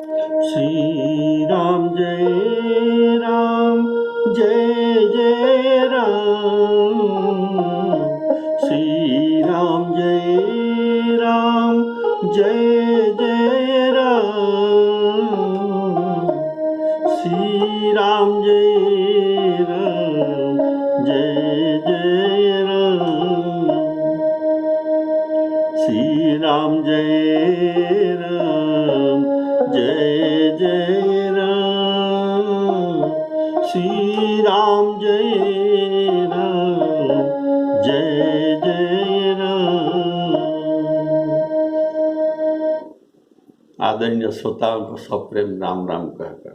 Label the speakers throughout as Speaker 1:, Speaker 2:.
Speaker 1: श्री राम जय जय राम। श्री राम जय जय राम। श्री राम जय जय राम। श्री राम जय जय राम। श्री राम जय जय राम। आदरणीय श्रोताओं को सप्रेम राम राम कहकर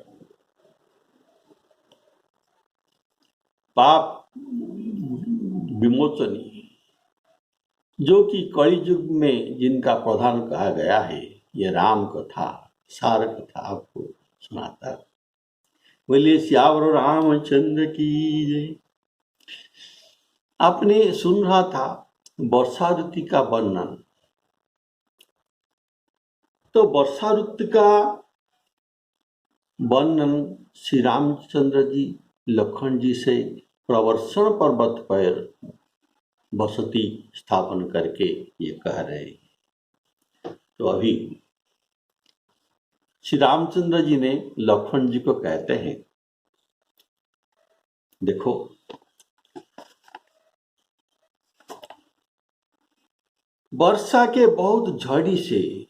Speaker 1: पाप विमोचनी, जो कि कलि युग में जिनका प्रधान कहा गया है, ये राम कथा सार कथा आपको सुनाता है। बोलिए सियावर रामचंद्र की जय। आपने सुन रहा था वर्षा ऋतु का वर्णन। तो वर्षा ऋतु का वर्णन श्री रामचंद्र जी लखन जी से प्रवर्षण पर्वत पर बसती स्थापन करके ये कह रहे हैं। तो अभी श्री रामचंद्र जी ने लक्ष्मण जी को कहते हैं, देखो वर्षा के बहुत झड़ी से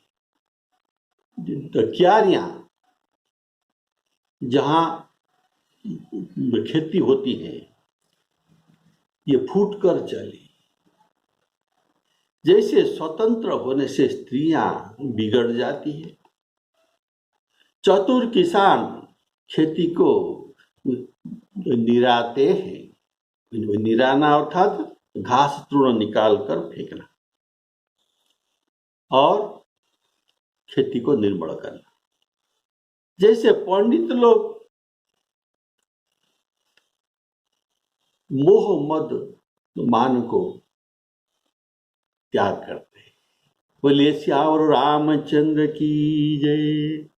Speaker 1: क्यारियां जहां खेती होती है ये फूट कर चली। जैसे स्वतंत्र होने से स्त्रियां बिगड़ जाती है, चतुर किसान खेती को निराते हैं। निराना अर्थात घास तृण निकाल कर फेंकना और खेती को निर्मल करना। जैसे पंडित लोग मोह मद मान को त्याग करते हैं। बोलिए श्यावर रामचंद्र की जय।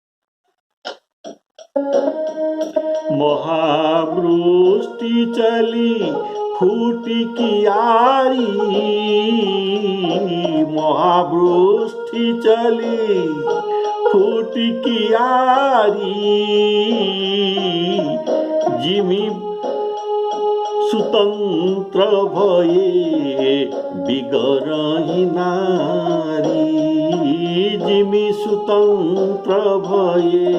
Speaker 1: महावृष्टि चली फूटी कियारी। महावृष्टि चली फूटी कियारी। जिमी स्वतंत्र भये बिगरही नारी। जिमी स्वतंत्र भये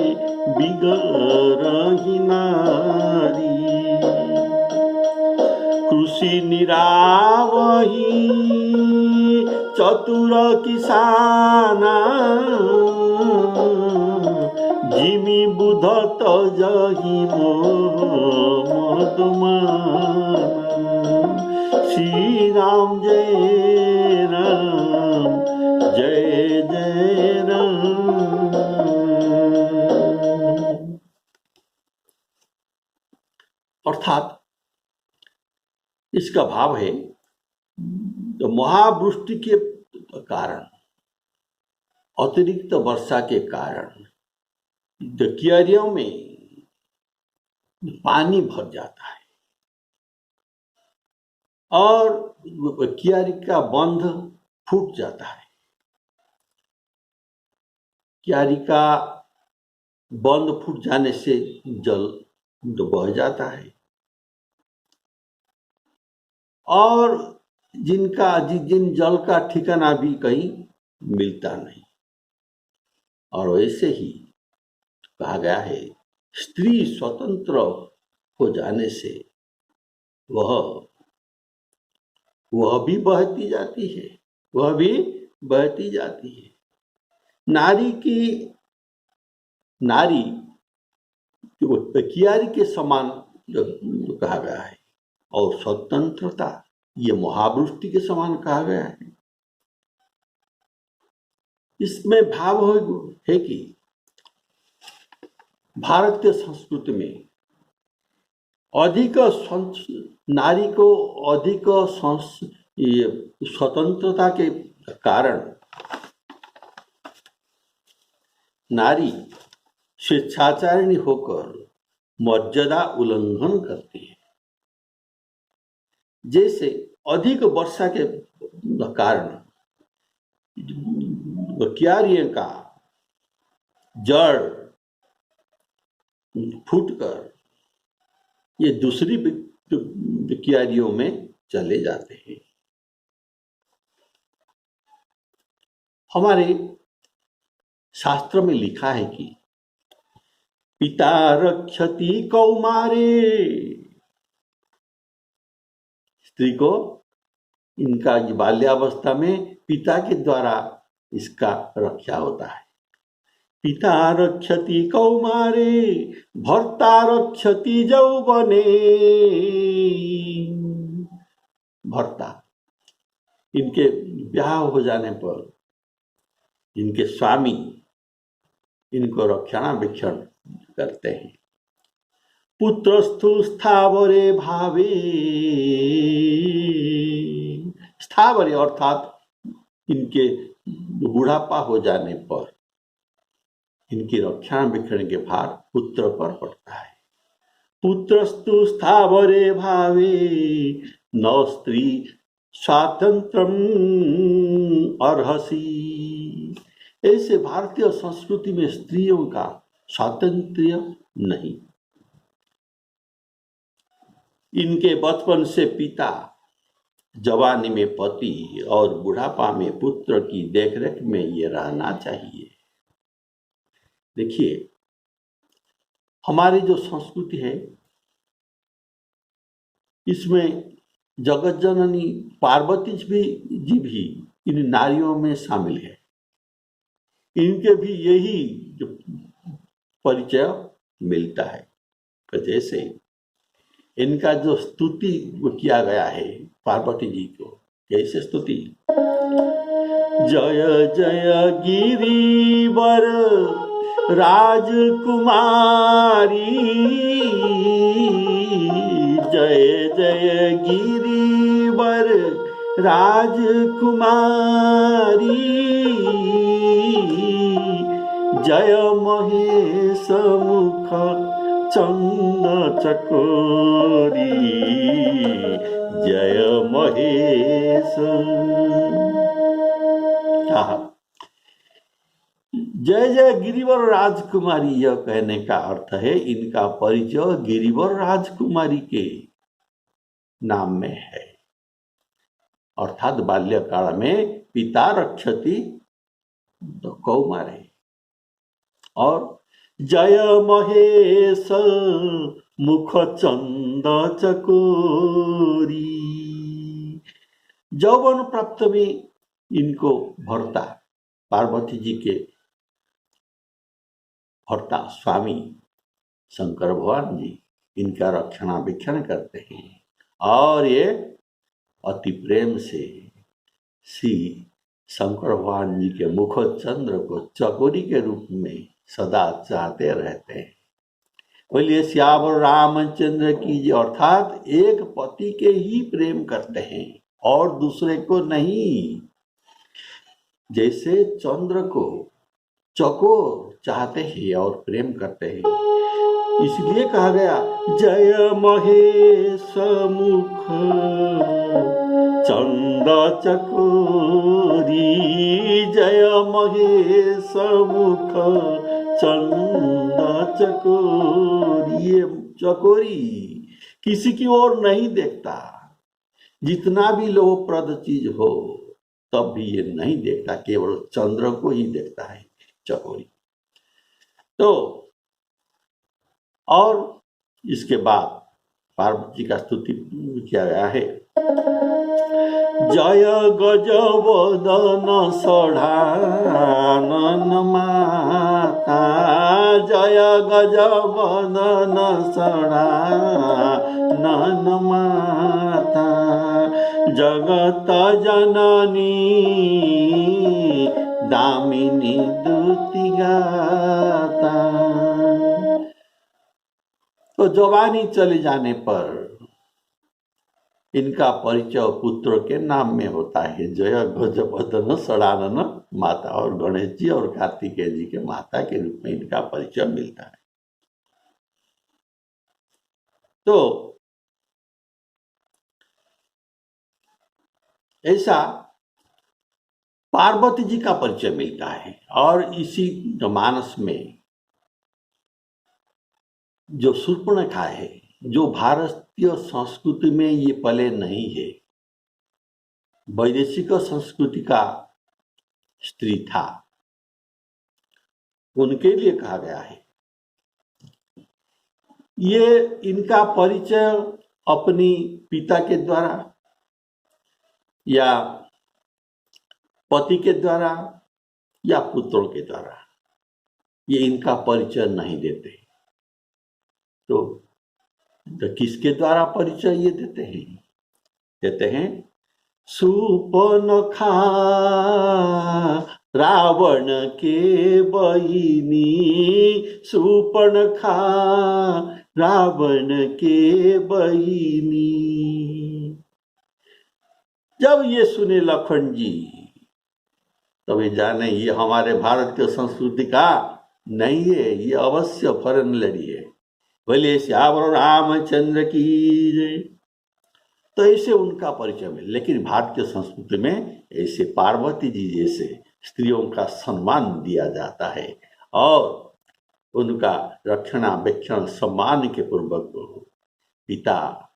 Speaker 1: बिगरही नारी। कृषि निरावही चतुर किसाना। जिमी बुध तजही मदमाना। श्री राम जय जय राम। अर्थात इसका भाव है, तो महावृष्टि के कारण, अतिरिक्त वर्षा के कारण क्यारियों में पानी भर जाता है और क्यारी का बंध फूट जाता है। क्यारी का बंध फूट जाने से जल बह जाता है और जिन जल का ठिकाना भी कहीं मिलता नहीं। और वैसे ही कहा गया है, स्त्री स्वतंत्र हो जाने से वह भी बहती जाती है। वह भी बहती जाती है। नारी क्यारी के समान कहा गया है और स्वतंत्रता ये महावृष्टि के समान कहा गया है। इसमें भाव है कि भारतीय संस्कृति में अधिक नारी को अधिक स्वतंत्रता के कारण नारी स्वेच्छाचारिणी होकर मर्यादा उल्लंघन करती है। जैसे अधिक वर्षा के कारण क्यारियों का जड़ फूटकर ये दूसरी क्यारियों में चले जाते हैं। हमारे शास्त्र में लिखा है कि पिता रक्षति कौमारे, स्त्री को इनका बाल्यावस्था में पिता के द्वारा इसका रक्षा होता है। पिता रक्षति कौमारे भर्ता रक्षति यौवने। भर्ता, इनके ब्याह हो जाने पर इनके स्वामी इनको रक्षणावेक्षण करते हैं। पुत्रस्तु स्थावरे भावे, स्थावरे अर्थात इनके बुढ़ापा हो जाने पर इनकी रक्षणावेक्षण के भार पुत्र पर पड़ता है। पुत्रस्तु स्थावरे भावे न स्त्री स्वातंत्रम अर्हसि। ऐसे भारतीय संस्कृति में स्त्रियों का स्वातंत्र्य नहीं। इनके बचपन से पिता, जवानी में पति और बुढ़ापा में पुत्र की देखरेख में ये रहना चाहिए। देखिए, हमारी जो संस्कृति है इसमें जगत जननी पार्वती जी भी इन नारियों में शामिल है। इनके भी यही परिचय मिलता है। तो जैसे इनका जो स्तुति किया गया है पार्वती जी को, कैसे स्तुति? जय जय गिरिवर राजकुमारी, जय जय गिरिवर राजकुमारी, जय महेश मुख चंद चकोरी, जय महेश। जय जय गिरिवर राजकुमारी, यह कहने का अर्थ है इनका परिचय गिरिवर राजकुमारी के नाम में है। अर्थात बाल्यकाल में पिता रक्षति कौमारे, और जय महेश मुख चंद चकोरी। यौवन प्राप्त में इनको भर्ता, पार्वती जी के भर्ता स्वामी शंकर भगवान जी इनका रक्षणावेक्षण करते हैं, और ये अति प्रेम से श्री शंकर भगवान जी के मुख चंद्र को चकोरी के रूप में सदा चाहते रहते हैं। बोलिए श्यावर रामचंद्र की जी। अर्थात एक पति के ही प्रेम करते हैं और दूसरे को नहीं। जैसे चंद्र को चकोर चाहते हैं और प्रेम करते हैं, इसलिए कहा गया जय महेश मुख चंद चकोरी, जय महेश मुख चंद चकोरी। ये चकोरी किसी की ओर नहीं देखता, जितना भी लोभप्रद चीज हो तब भी ये नहीं देखता, केवल चंद्र को ही देखता है चकोरी। तो और इसके बाद पार्वती जी का स्तुति किया गया है। जय गजवदन सढ़ानन माता, जय गजवदन सढ़ानन माता, जगत जननी दामिनी दूति गाता। तो जवानी चले जाने पर इनका परिचय पुत्र के नाम में होता है, जय गजपदन षडानन माता, और गणेश जी और कार्तिकेय जी के माता के रूप में इनका परिचय मिलता है। तो ऐसा पार्वती जी का परिचय मिलता है। और इसी मानस में जो शूर्पणखा है, जो भारतीय संस्कृति में ये पले नहीं है, वैदेशिक संस्कृति का स्त्री था, उनके लिए कहा गया है। ये इनका परिचय अपनी पिता के द्वारा या पति के द्वारा या पुत्रों के द्वारा ये इनका परिचय नहीं देते। तो किसके द्वारा परिचय ये देते हैं शूर्पणखा रावण के बहिनी, शूर्पणखा रावण के बहिनी। जब ये सुने लखन जी तब ये जाने ये हमारे भारत के संस्कृति का नहीं है, ये अवश्य फॉरेन लड़ी है। बोले श्यावर रामचंद्र की जय। तो ऐसे उनका परिचय मिले। लेकिन भारतीय संस्कृति में ऐसे पार्वती जी जैसे स्त्रियों का सम्मान दिया जाता है और उनका रक्षणावेक्षण सम्मान के पूर्वक पिता,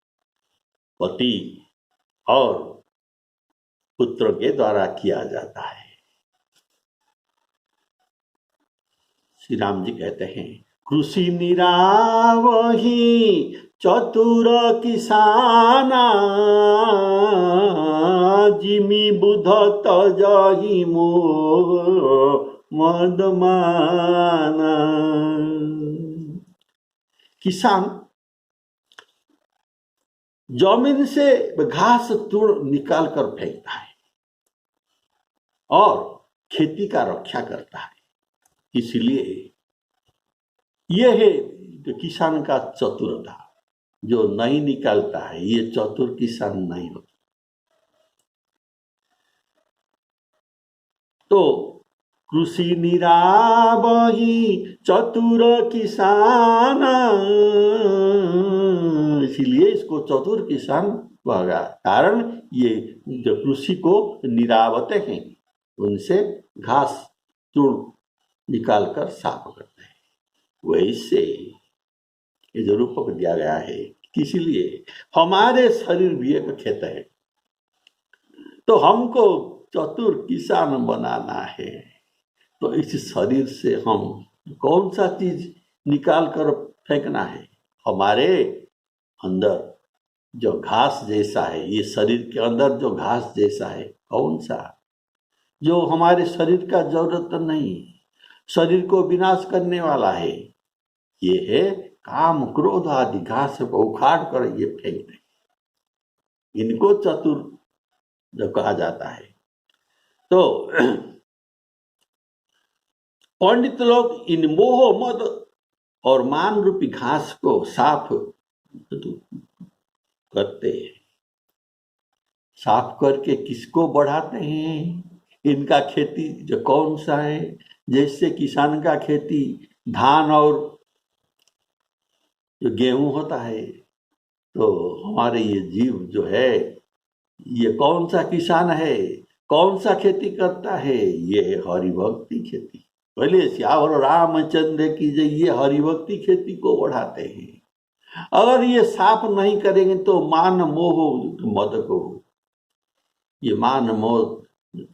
Speaker 1: पति और पुत्र के द्वारा किया जाता है। श्री राम जी कहते हैं कृषि निरावही चतुर किसाना, जिमी बुध तजहि मोह मदमाना। किसान जमीन से घास तोड़ निकाल कर फेंकता है और खेती का रक्षा करता है। इसलिए यह है किसान का चतुरता, जो नहीं निकालता है ये चतुर किसान नहीं होता। तो कृषि निरावही चतुर किसान, इसलिए इसको चतुर किसान कहा गया। कारण ये जो कृषि को निरावते हैं, उनसे घास तोड़ निकालकर साफ करते हैं। वैसे ये जो रूपक दिया गया है, इसलिए हमारे शरीर भी एक खेत है, तो हमको चतुर किसान बनाना है। तो इस शरीर से हम कौन सा चीज निकाल कर फेंकना है? हमारे अंदर जो घास जैसा है, ये शरीर के अंदर जो घास जैसा है, कौन सा जो हमारे शरीर का जरूरत नहीं, शरीर को विनाश करने वाला है, ये है काम क्रोध आदि घास को उखाड़ कर ये फेंक दे। इनको चतुर जो कहा जाता है। तो पंडित लोग इन मोह मद और मान रूपी घास को साफ करते हैं। साफ करके किसको बढ़ाते हैं? इनका खेती जो कौन सा है? जैसे किसान का खेती धान और जो गेहूं होता है, तो हमारे ये जीव जो है, ये कौन सा किसान है, कौन सा खेती करता है? ये है हरिभक्ति खेती। पहले श्यावर रामचंद्र की जय, ये हरिभक्ति खेती को बढ़ाते हैं। अगर ये साफ नहीं करेंगे तो मान मोह मद को, ये मान मोह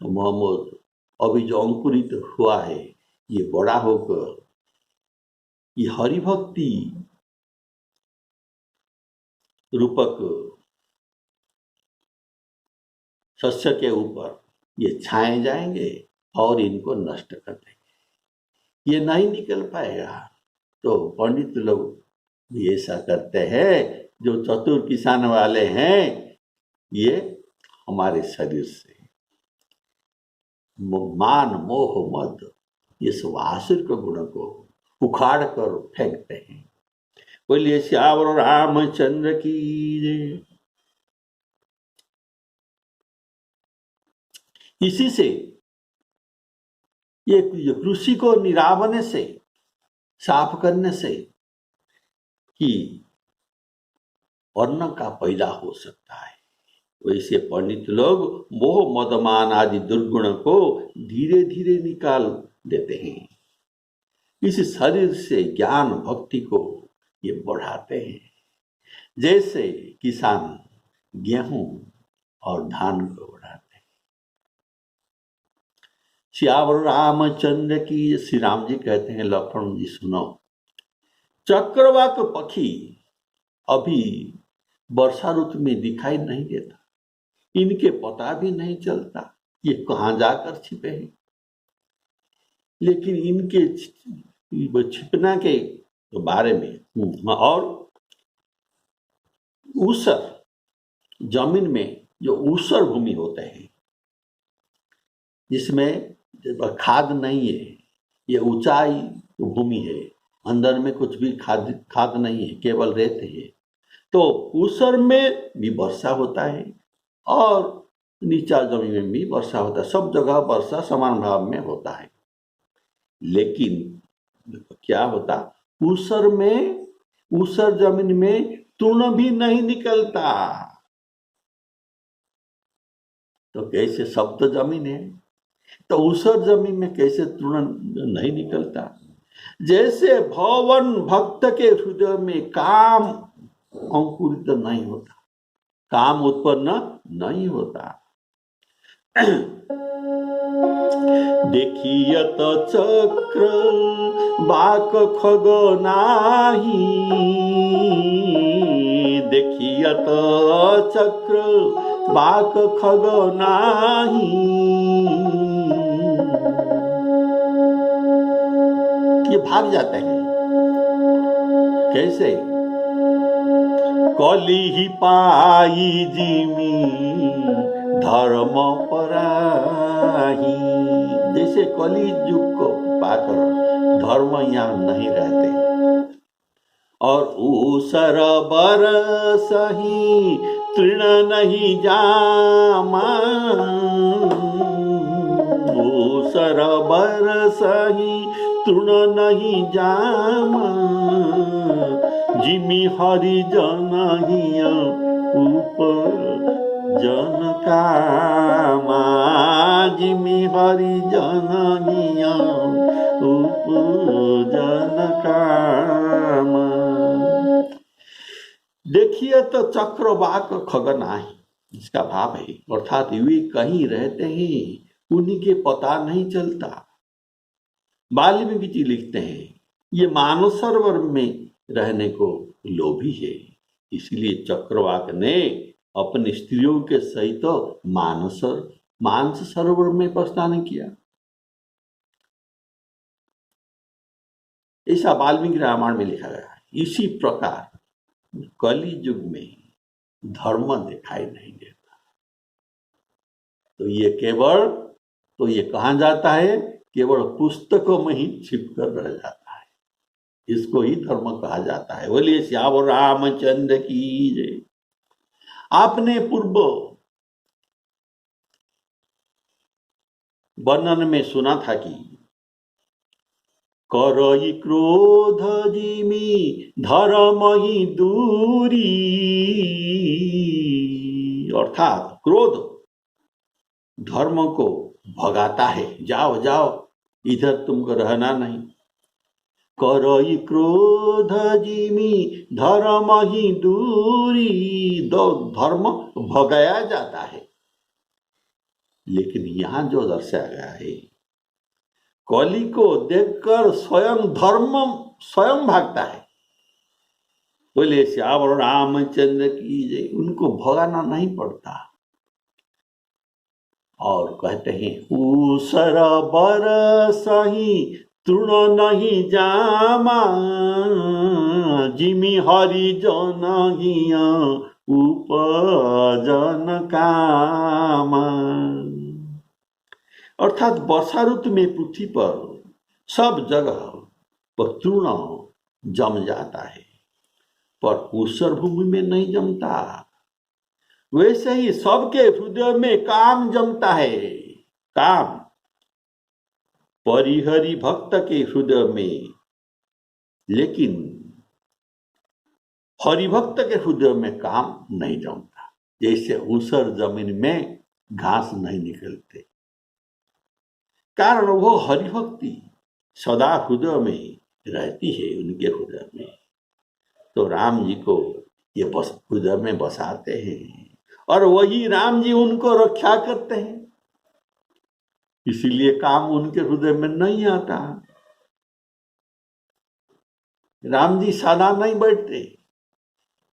Speaker 1: मोहम्मद अभी जो अंकुरित हुआ है, ये बड़ा होकर ये हरिभक्ति रूपक शस्य के ऊपर ये छाए जाएंगे और इनको नष्ट कर देंगे। ये नहीं निकल पाएगा। तो पंडित लोग भी ऐसा करते हैं। जो चतुर किसान वाले हैं, ये हमारे शरीर से मान मोह मद, ये सब आसुर के गुण को उखाड़ कर फेंकते हैं। बोलिए श्यावर रामचंद्र की जय। इसी से ये कृषि को निरावने से, साफ करने से कि अन्न का पैदा हो सकता है। वैसे पंडित लोग मोह मदमान आदि दुर्गुण को धीरे धीरे निकाल देते हैं। इस शरीर से ज्ञान भक्ति को ये बढ़ाते हैं, जैसे किसान गेहूं और धान को बढ़ाते हैं। सियावर रामचंद्र की, श्री राम जी कहते हैं लक्ष्मण जी सुनो, चक्रवाक पक्षी अभी वर्षा ऋतु में दिखाई नहीं देता, इनके पता भी नहीं चलता ये कहाँ जाकर छिपे हैं, लेकिन इनके छिपना के बारे में और ऊसर जमीन में जो ऊसर भूमि होते हैं जिसमें खाद नहीं है, ये ऊंचाई भूमि है, अंदर में कुछ भी खाद नहीं है, केवल रेत है, तो ऊसर में भी वर्षा होता है और नीचा जमीन में भी वर्षा होता है। सब जगह वर्षा समान भाव में होता है। लेकिन क्या होता, ऊसर जमीन में तृण भी नहीं निकलता। तो कैसे, सब तो जमीन है, तो ऊसर जमीन में कैसे तृण नहीं निकलता। जैसे भवन भक्त के हृदय में काम अंकुरित नहीं होता, काम उत्पन्न नहीं होता। देखियत चक्र बाक खग नाही, देखियत चक्र बाक खग नाही, ये भाग जाते हैं। कैसे, कली ही पाई जिमी धर्म पराही, जैसे कली युग को पाकर धर्म यहाँ नहीं रहते। और ऊसर बरसही तृण नहीं जामा, ऊसर बरसही तृण नहीं जामा, जिमी हरि जनहिया ऊपर जन कामा, जिमी हरि जनहिया ऊपर जन कामा। देखिए तो चक्रवाक खग नाही, इसका भाव है, अर्थात वे कहीं रहते हैं उन्हीं के पता नहीं चलता। वाल्मीकि जी लिखते हैं, ये मानव सरोवर में रहने को लोभी है, इसलिए चक्रवाक ने अपनी स्त्रियों के सहित मानस सरोवर में स्नान किया। ऐसा वाल्मीकि रामायण में लिखा गया है। इसी प्रकार कली युग में धर्म दिखाई नहीं देता, तो ये कहाँ जाता है, केवल पुस्तकों में ही छिप कर रह जाता है। इसको ही धर्म कहा जाता है। बोलिए श्याम रामचंद्र की जय। आपने पूर्व वर्णन में सुना था कि करई क्रोध जिमी धर्म ही दूरी, अर्थात क्रोध धर्म को भगाता है, जाओ जाओ इधर तुमको रहना नहीं। करई क्रोध जिमी धर्म ही दूरी, दो धर्म भगाया जाता है। लेकिन यहां जो दर्शाया गया है, कली को देखकर स्वयं भागता है। बोले श्याम रामचंद्र की जय। उनको भगाना नहीं पड़ता। और कहते हैं, ऊसर बरसही तृण नहीं जामा, जिमी हरि जनहिया उपजन कामा। अर्थात वर्षा ऋतु में पृथ्वी पर सब जगह तृण जम जाता है, पर ऊसर भूमि में नहीं जमता। वैसे ही सबके हृदय में काम जमता है, काम परिहरि भक्त के हृदय में, लेकिन हरिभक्त के हृदय में काम नहीं जमता। जैसे ऊसर जमीन में घास नहीं निकलते, कारण वो हरिभक्ति सदा हृदय में रहती है, उनके हृदय में। तो राम जी को ये हृदय में बसाते हैं और वही राम जी उनको रक्षा करते हैं, इसीलिए काम उनके हृदय में नहीं आता। राम जी सदा नहीं बैठते,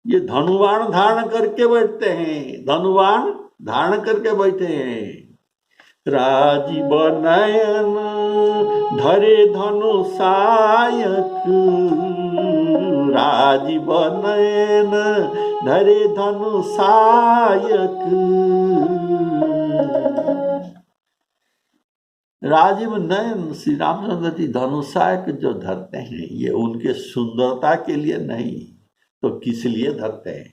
Speaker 1: ये धनुवाण धारण करके बैठते हैं, धनुवाण धारण करके बैठे हैं। राजीव नयन धरे धनु सायक, राजीव नयन धरे धनु सायक। राजीव नयन श्री रामचंद्र जी धनुषायक जो धरते हैं, ये उनके सुंदरता के लिए नहीं, तो किस लिए धरते हैं?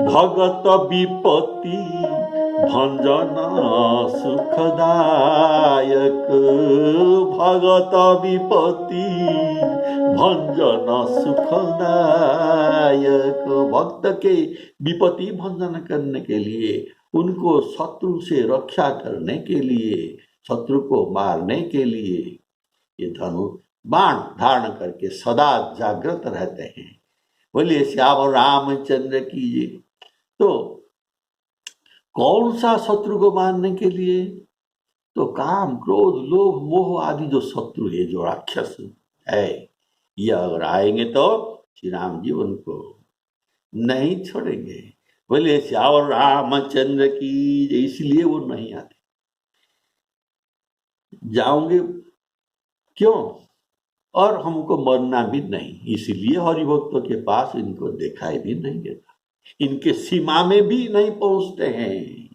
Speaker 1: भगत विपत्ति भंजन सुखदायक, भगत विपत्ति भंजन सुखदायक। भक्त के विपत्ति भंजन करने के लिए, उनको शत्रु से रक्षा करने के लिए, शत्रु को मारने के लिए ये धनु बाण धारण करके सदा जागृत रहते हैं। बोलिए श्याम रामचंद्र की जय। तो कौन सा शत्रु को मारने के लिए? तो काम क्रोध लोभ मोह आदि जो शत्रु है, जो राक्षस है, ये अगर आएंगे तो श्री राम जी उनको नहीं छोड़ेंगे। बोले श्याम रामचंद्र की जय। इसलिए वो नहीं आते। जाओगे क्यों? और हमको मरना भी नहीं, इसलिए हरिभक्तों के पास इनको दिखाई भी नहीं देता, इनके सीमा में भी नहीं पहुंचते हैं।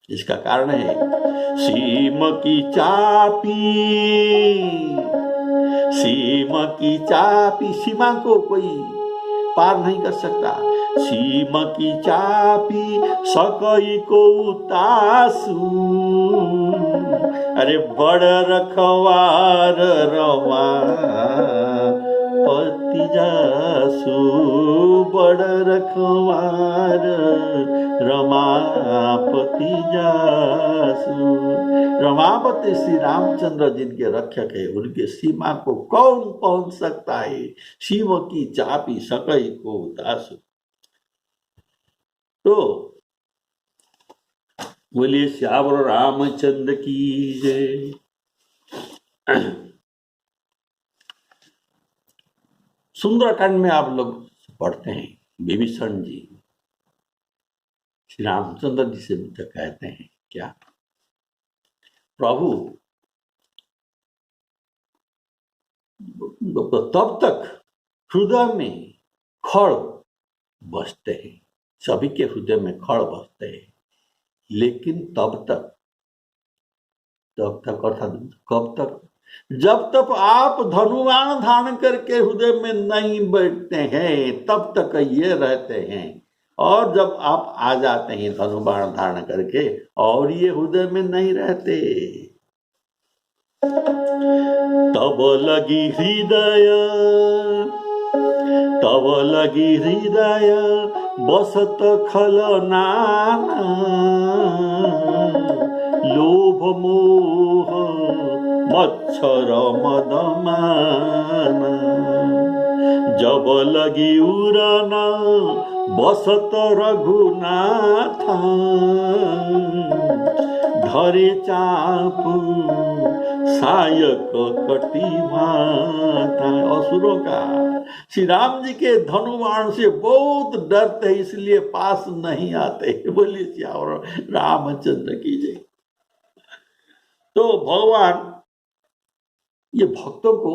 Speaker 1: इसका कारण है सीम की चापी, सीम की चापी, सीमा को कोई पार नहीं कर सकता। सीम की चापी सकई को उतासू, अरे बड़ रखवार रवा पति जासू, बड़ रखवार रमापति जासू। रमापति श्री रामचंद्र जिनके रक्षक है, उनके सीमा को कौन पहुंच सकता है? शिव की चापी सकई को दासु। तो बोलिए श्याम रामचंद्र की जय। सुंदरकांड में आप लोग पढ़ते हैं, विभीषण जी श्री रामचंद्र जी से तो कहते हैं क्या, प्रभु तब तक हृदय में खड़ बसते हैं, सभी के हृदय में खड़ बसते हैं, लेकिन तब तक अर्थात कब तक? जब तक आप धनुवाण धारण करके हृदय में नहीं बैठते हैं, तब तक ये रहते हैं। और जब आप आ जाते हैं धनुबाण धारण करके, और ये हृदय में नहीं रहते। तब लगी हृदय, तब लगी हृदय बसत खलना, लोभ मोह मच्छर मदमान। जब लगी उड़न बसत रघुनाथ, धरे चाप सायक कटी भाता। असुरों का श्री राम जी के धनुबाण से बहुत डरते, इसलिए पास नहीं आते। बोलिए श्याम रामचंद्र की जय। तो भगवान ये भक्तों को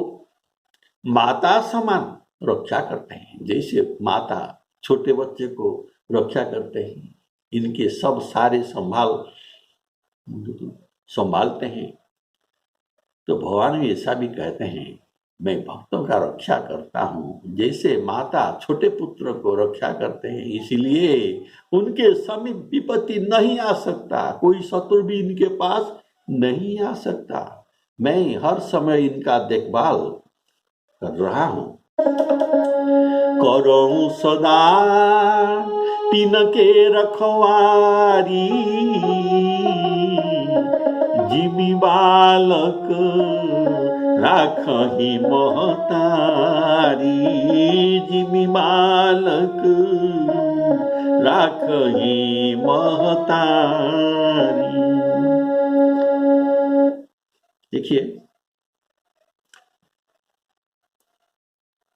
Speaker 1: माता समान रक्षा करते हैं। जैसे माता छोटे बच्चे को रक्षा करते हैं, इनके सब सारे संभालते हैं। तो भगवान ऐसा भी कहते हैं, मैं भक्तों का रक्षा करता हूँ, जैसे माता छोटे पुत्र को रक्षा करते हैं, इसलिए उनके समीप विपत्ति नहीं आ सकता, कोई शत्रु भी इनके पास नहीं आ सकता। मैं हर समय इनका देखभाल कर रहा हूँ। करूँ सदा तिनके रखवारी, जिमी बालक राखही महतारी, जिमी बालक राखही महतारी। देखिए,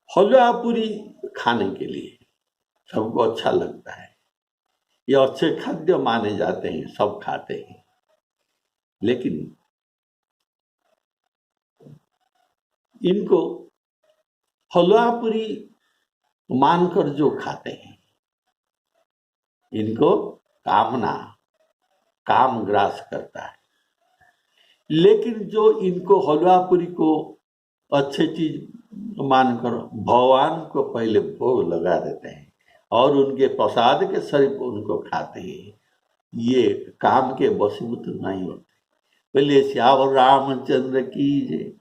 Speaker 1: हलवा पूरी खाने के लिए सबको अच्छा लगता है, ये अच्छे खाद्य माने जाते हैं, सब खाते हैं, लेकिन इनको हलवा पूरी मानकर जो खाते हैं, इनको काम ग्रास करता है। लेकिन जो इनको हलवा पूरी को अच्छी चीज मानकर भगवान को पहले भोग लगा देते हैं और उनके प्रसाद के स्वरूप उनको खाते हैं, ये काम के वशीभूत नहीं होते। पहले श्यावर रामचंद्र की जय।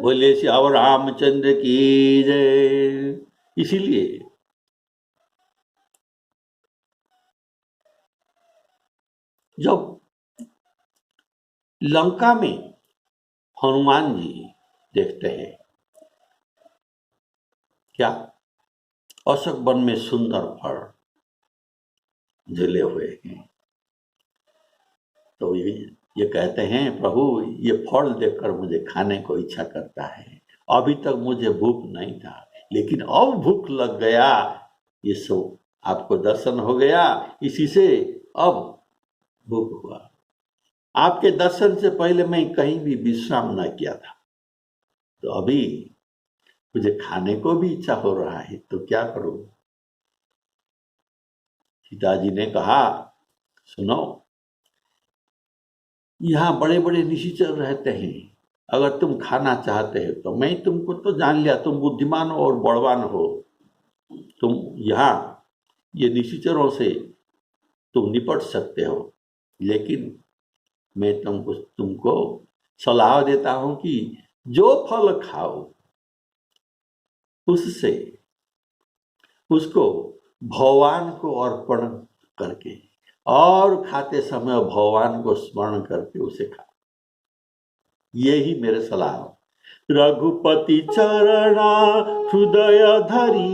Speaker 1: बोले श्यावर रामचंद्र की जय। इसीलिए जब लंका में हनुमान जी देखते हैं क्या अशोक वन में सुंदर फल जले हुए हैं, तो ये कहते हैं प्रभु ये फल देखकर मुझे खाने को इच्छा करता है, अभी तक मुझे भूख नहीं था लेकिन अब भूख लग गया, ये सब आपको दर्शन हो गया, इसी से अब भूख हुआ। आपके दर्शन से पहले मैं कहीं भी विश्राम न किया था, तो अभी मुझे खाने को भी इच्छा हो रहा है, तो क्या करूं? सीता जी ने कहा सुनो, यहाँ बड़े बड़े निशाचर रहते हैं, अगर तुम खाना चाहते हो तो मैं तुमको तो जान लिया, तुम बुद्धिमान और बलवान हो, तुम यहाँ ये निशाचरों से तुम निपट सकते हो, लेकिन मैं तुमको सलाह देता हूं कि जो फल खाओ उससे उसको भगवान को अर्पण करके और खाते समय भगवान को स्मरण करके उसे खाओ, यही मेरे सलाह है। रघुपति चरणा हृदय धरी,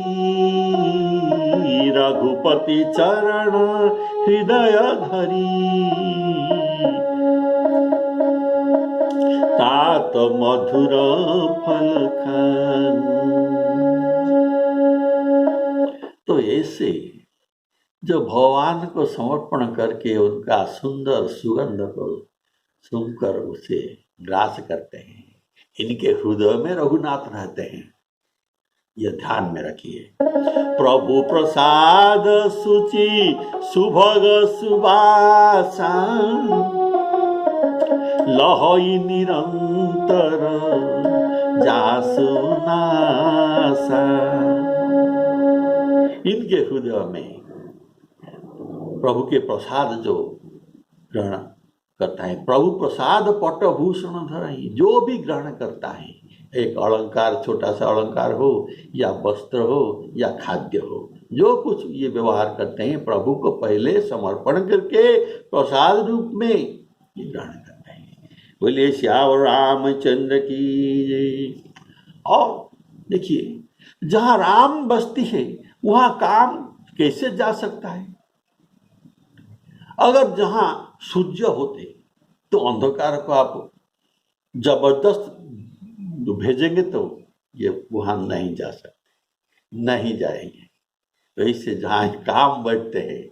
Speaker 1: रघुपति चरण हृदय धरी, तात मधुर फल खाऊं। तो ऐसे जो भगवान को समर्पण करके उनका सुंदर सुगंध को सुनकर उसे ग्रास करते हैं, इनके हृदय में रघुनाथ रहते हैं, यह ध्यान में रखिए। प्रभु प्रसाद सुचि सुभग सुबासा, लहई निरंतर जासु नासा। इनके हृदय में प्रभु के प्रसाद जो ग्रहण करता है, प्रभु प्रसाद पटभूषण धरहि, जो भी ग्रहण करता है, एक अलंकार, छोटा सा अलंकार हो या वस्त्र हो या खाद्य हो, जो कुछ ये व्यवहार करते हैं प्रभु को पहले समर्पण करके प्रसाद रूप में ये ग्रहण करते हैं। बोलिए श्यावर रामचंद्र की। और देखिए, जहाँ राम बसती है वहाँ काम कैसे जा सकता है? अगर जहाँ सूर्य होते तो अंधकार को आप जबरदस्त भेजेंगे तो ये वहाँ नहीं जा सकते, नहीं जाएंगे। तो इससे जहाँ काम बढ़ते हैं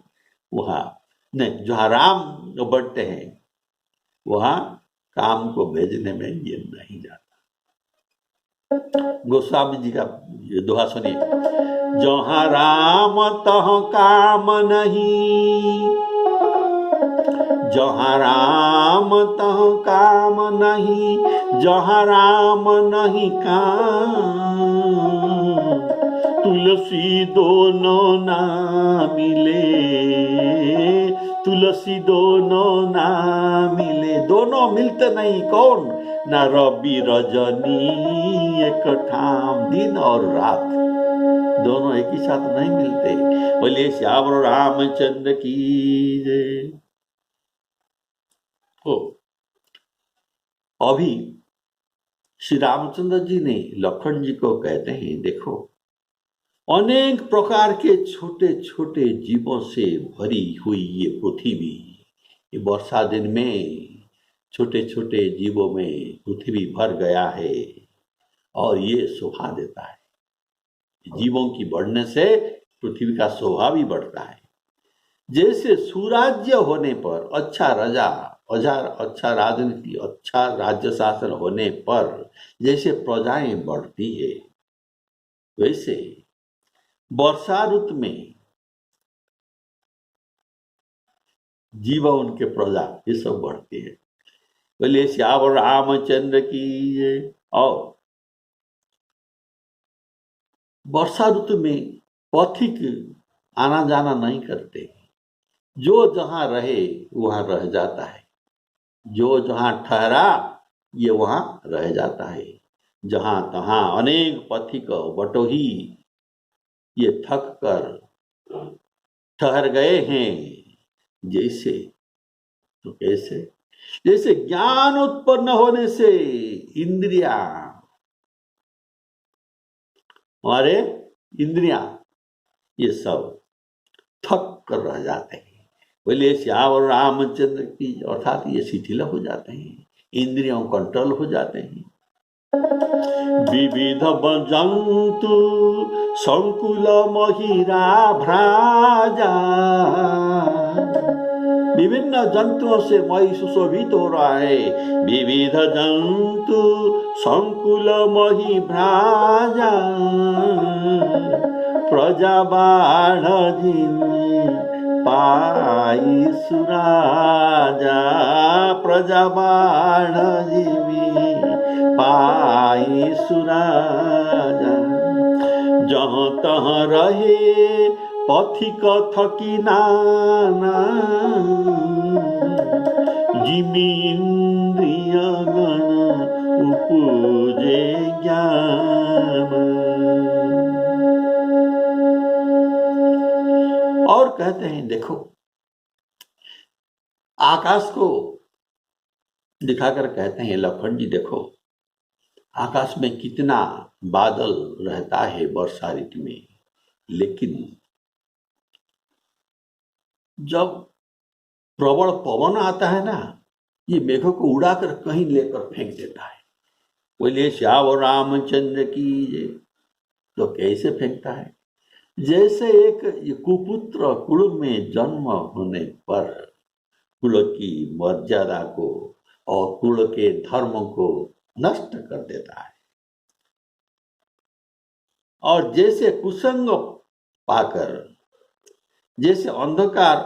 Speaker 1: वहाँ नहीं, जहाँ राम बढ़ते हैं वहाँ काम को भेजने में ये नहीं जाता। गोस्वामी जी का ये दोहा सुनिए। जहाँ राम तहाँ काम नहीं, जहाँ राम तहाँ काम नहीं, जहाँ राम नहीं काम। तुलसी दोनों ना मिले, तुलसी दोनों ना मिले, दोनों मिलते नहीं। कौन? ना रवि रजनी एक ठाम, दिन और रात दोनों एक ही साथ नहीं मिलते। बोलिए श्यावर रामचंद्र की जय। हो अभी श्री रामचंद्र जी ने लखन जी को कहते हैं, देखो अनेक प्रकार के छोटे छोटे जीवों से भरी हुई ये पृथ्वी, ये वर्षा दिन में छोटे छोटे जीवों में पृथ्वी भर गया है और ये शोभा देता है। जीवों की बढ़ने से पृथ्वी का शोभा भी बढ़ता है। जैसे सुराज्य होने पर अच्छा राजा, अच्छा राजनीति, अच्छा राज्य शासन होने पर जैसे प्रजाएं बढ़ती है, वैसे वर्षा ऋतु में जीव उनके प्रजा ये सब बढ़ती है। बोलिए श्यावर रामचंद्र की जय। और वर्षा ऋतु में पथिक आना जाना नहीं करते, जो जहां रहे वहां रह जाता है, जो जहां ठहरा ये वहां रह जाता है। जहां तहां अनेक पथिक बटोही ये थक कर ठहर गए हैं। जैसे तो कैसे? जैसे ज्ञान उत्पन्न होने से इंद्रियां, हमारे इंद्रियां ये सब थक कर रह जाते हैं। बोलिए श्यावर रामचंद्र की, अर्थात ये शिथिल हो जाते हैं, इंद्रियों कंट्रोल हो जाते हैं। विविध जंतु संकुल महिरा भ्राजा, विभिन्न जंतुओं से मई सुशोभित हो रहा है। विविध जंतु संकुल मही भ्राजा, प्रजा बाढ़ पाई सुराजा, प्रजा बाढ़ पाई सुराजा। जहाँ तहाँ रहे पथिक थकी नाना, जिमी इंद्रिय गण उपजे ज्ञान। और कहते हैं, देखो आकाश को दिखाकर कहते हैं लखन जी, देखो आकाश में कितना बादल रहता है वर्षा ऋतु में, लेकिन जब प्रबल पवन आता है ना, ये मेघों को उड़ाकर कहीं लेकर फेंक देता है। बोलिए श्यावर रामचंद्र की जय। तो कैसे फेंकता है? जैसे एक कुपुत्र कुल में जन्म होने पर कुल की मर्यादा को और कुल के धर्म को नष्ट कर देता है, और जैसे कुसंग पाकर, जैसे अंधकार,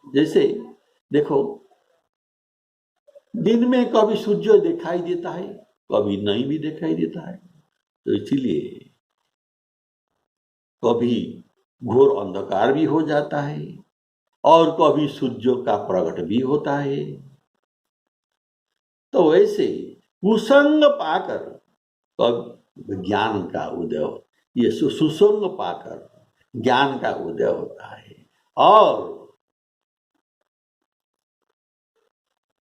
Speaker 1: जैसे देखो दिन में कभी सूर्य दिखाई देता है, कभी नहीं भी दिखाई देता है, तो इसीलिए कभी घोर अंधकार भी हो जाता है और कभी सूर्य का प्रकट भी होता है। तो वैसे कुसंग पाकर कभी ज्ञान का उदय, ये सुसंग पाकर ज्ञान का उदय होता है, और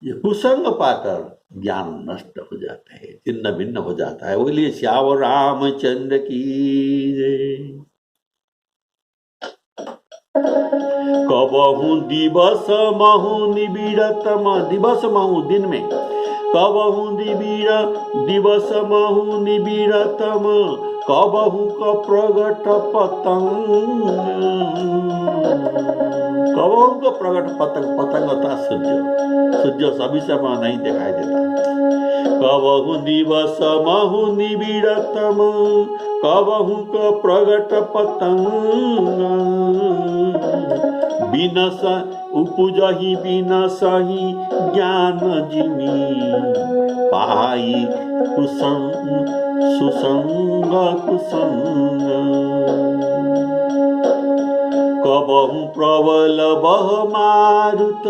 Speaker 1: ये कुसंग पाकर ज्ञान नष्ट हो जाता है, छिन्न भिन्न हो जाता है। बोलिए श्यावर रामचंद्र की जय। कबहू दिवस महु निबिड़तम, दिवस महु दिन में, कबहू दिवस महु निबिड़तम, कबहू का प्रगट पतंग, कबहू का प्रगट पतंग, पतंग था सूर्य सभी समय नहीं दिखाई देता। कबहू दिवस महु निबिड़तम, कबहू का प्रगट पतंग, बिनस उपजहि बिना सही ज्ञान जिमी पाई कुसंग सुसंग कुसंग कबहु प्रबल बह मारुत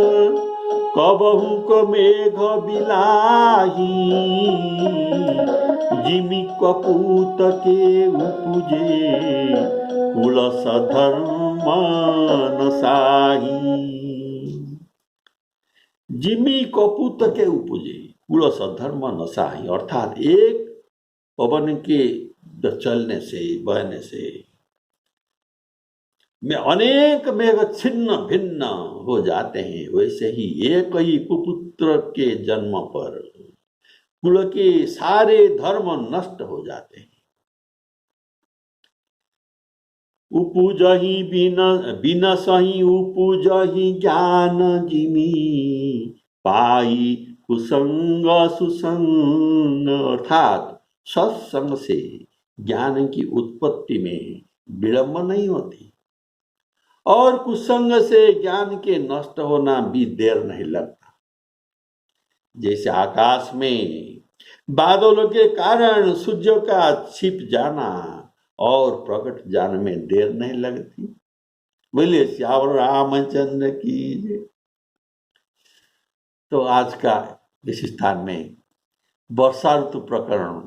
Speaker 1: कबहु को मेघ बिलाही जिमि कपूत के उपजे कुल सधर्म नसाही जिमि कपूत के उपजे कुल सधर्म नसाही अर्थात एक पवन के चलने से बहने से में अनेक मेघ छिन्न भिन्न हो जाते हैं, वैसे ही एक ही कुपुत्र के जन्म पर कुल के सारे धर्म नष्ट हो जाते हैं। उपजहि बिना सही उपजहि ज्ञान जिमी पाई कुसंग सुसंग अर्थात सत्संग से ज्ञान की उत्पत्ति में विलंब नहीं होती और कुसंग से ज्ञान के नष्ट होना भी देर नहीं लगता। जैसे आकाश में बादलों के कारण सूर्य का छिप जाना और प्रकट जाने में देर नहीं लगती। बोले श्याम रामचंद्र की जय। तो आज का इस स्थान में वर्षा ऋतु प्रकरण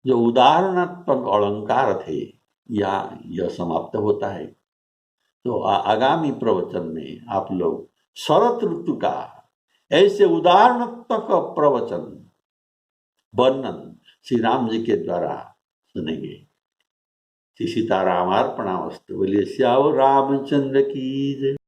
Speaker 1: जो उदाहरणात्मक अलंकार थे यह समाप्त होता है। तो आगामी प्रवचन में आप लोग शरत ऋतु का ऐसे उदाहरणात्मक प्रवचन वर्णन श्री राम जी के द्वारा सुनेंगे। श्री सीतारामार्पणामस्तु। बोलिए श्याम रामचंद्र की जय।